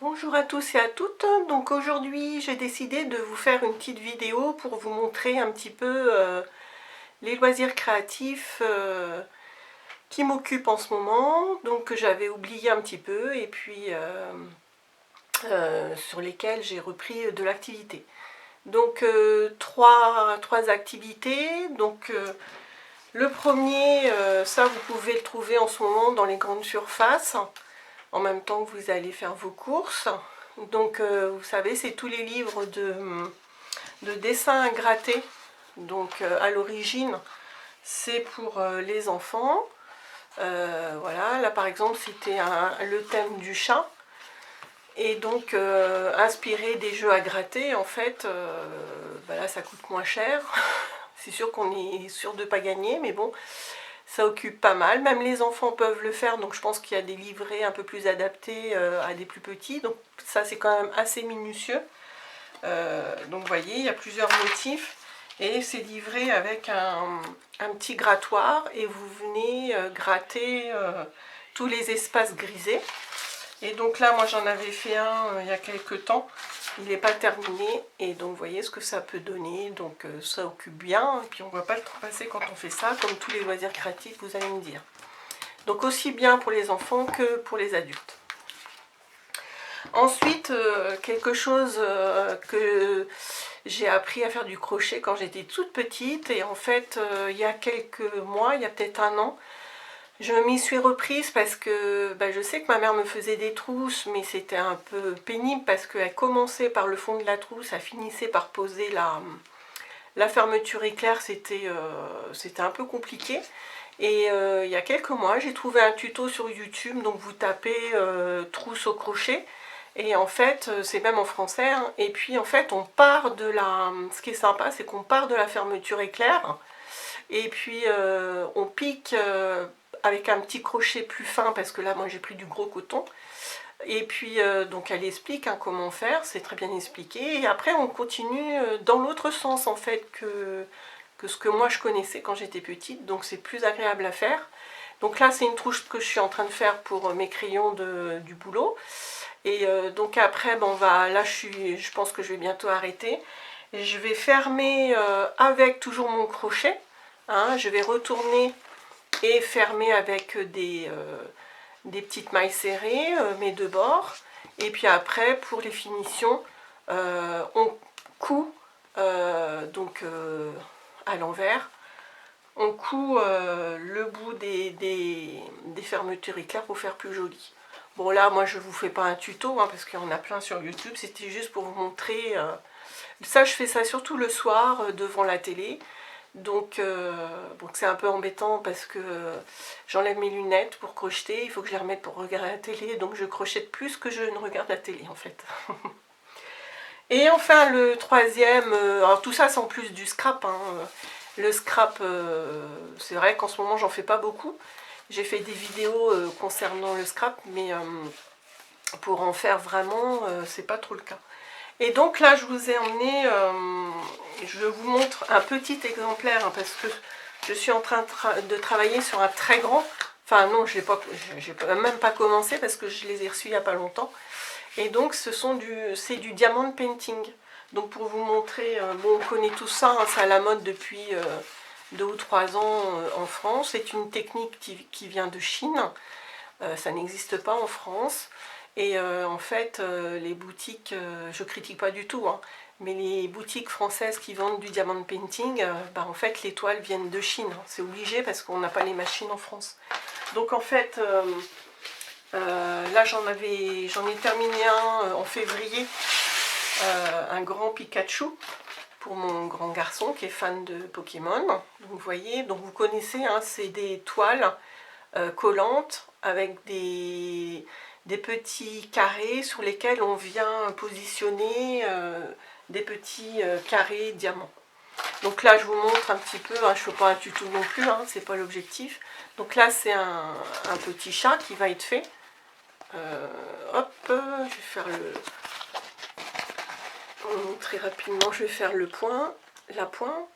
Bonjour à tous et à toutes. Donc aujourd'hui j'ai décidé de vous faire une petite vidéo pour vous montrer un petit peu les loisirs créatifs qui m'occupent en ce moment, donc que j'avais oublié un petit peu et puis sur lesquels j'ai repris de l'activité. Donc trois activités. Donc le premier, ça vous pouvez le trouver en ce moment dans les grandes surfaces, en même temps que vous allez faire vos courses. Donc vous savez, c'est tous les livres de dessins grattés. Donc à l'origine, c'est pour les enfants. Voilà, là par exemple, c'était le thème du chat. Et donc inspiré des jeux à gratter, en fait, là ça coûte moins cher. C'est sûr qu'on est sûr de ne pas gagner, mais bon, ça occupe pas mal. Même les enfants peuvent le faire, donc je pense qu'il y a des livrets un peu plus adaptés à des plus petits. Donc ça, c'est quand même assez minutieux. Donc vous voyez, il y a plusieurs motifs. Et c'est livré avec un petit grattoir. Et vous venez gratter tous les espaces grisés. Et donc là, moi j'en avais fait un il y a quelques temps. Il n'est pas terminé. Et donc vous voyez ce que ça peut donner. Donc ça occupe bien. Et puis on ne voit pas le temps passer quand on fait ça. Comme tous les loisirs créatifs, vous allez me dire. Donc aussi bien pour les enfants que pour les adultes. Ensuite, quelque chose que j'ai appris à faire du crochet quand j'étais toute petite. Et en fait, il y a quelques mois, il y a peut-être un an, je m'y suis reprise parce que je sais que ma mère me faisait des trousses, mais c'était un peu pénible parce qu'elle commençait par le fond de la trousse, elle finissait par poser la fermeture éclair, c'était un peu compliqué. Et il y a quelques mois, j'ai trouvé un tuto sur YouTube, donc vous tapez trousse au crochet, et en fait, c'est même en français, hein. Et puis en fait, on part de la... Ce qui est sympa, c'est qu'on part de la fermeture éclair, et puis on pique avec un petit crochet plus fin, parce que là, moi, j'ai pris du gros coton. Et puis, donc elle explique comment faire, c'est très bien expliqué. Et après, on continue dans l'autre sens, en fait, que ce que moi je connaissais quand j'étais petite, donc c'est plus agréable à faire. Donc là, c'est une trousse que je suis en train de faire pour mes crayons du boulot. Et donc après, là, je pense que je vais bientôt arrêter. Et je vais fermer avec toujours mon crochet. Hein, je vais retourner et fermer avec des petites mailles serrées, mes deux bords. Et puis après, pour les finitions, on coud donc à l'envers. On coud le bout des fermetures éclairs pour faire plus joli. Bon là, moi je vous fais pas un tuto, hein, parce qu'il y en a plein sur YouTube. C'était juste pour vous montrer. Ça, je fais ça surtout le soir devant la télé. Donc bon, c'est un peu embêtant parce que j'enlève mes lunettes pour crocheter. Il faut que je les remette pour regarder la télé. Donc je crochette plus que je ne regarde la télé en fait. Et enfin le troisième, alors tout ça c'est en plus du scrap, hein. Le scrap, c'est vrai qu'en ce moment j'en fais pas beaucoup. J'ai fait des vidéos concernant le scrap, mais pour en faire vraiment, c'est pas trop le cas. Et donc là je vous ai emmené, je vous montre un petit exemplaire, hein, parce que je suis en train de travailler sur un très grand. Enfin non, je n'ai même pas commencé parce que je les ai reçus il n'y a pas longtemps. Et donc c'est du diamond painting. Donc pour vous montrer, bon, on connaît tout ça, hein, c'est à la mode depuis 2 ou 3 ans en France. C'est une technique qui vient de Chine. Ça n'existe pas en France. Et en fait, les boutiques, je critique pas du tout, hein, mais les boutiques françaises qui vendent du diamond painting, en fait les toiles viennent de Chine. C'est obligé parce qu'on n'a pas les machines en France. Donc en fait, là j'en ai terminé un en février, un grand Pikachu pour mon grand garçon qui est fan de Pokémon. Donc vous voyez, donc vous connaissez, hein, c'est des toiles collantes avec des petits carrés sur lesquels on vient positionner des petits carrés diamants. Donc là je vous montre un petit peu, hein, je ne fais pas un tuto non plus, hein, c'est pas l'objectif. Donc là c'est un petit chat qui va être fait. Hop, je vais faire très rapidement, je vais faire le point, la pointe.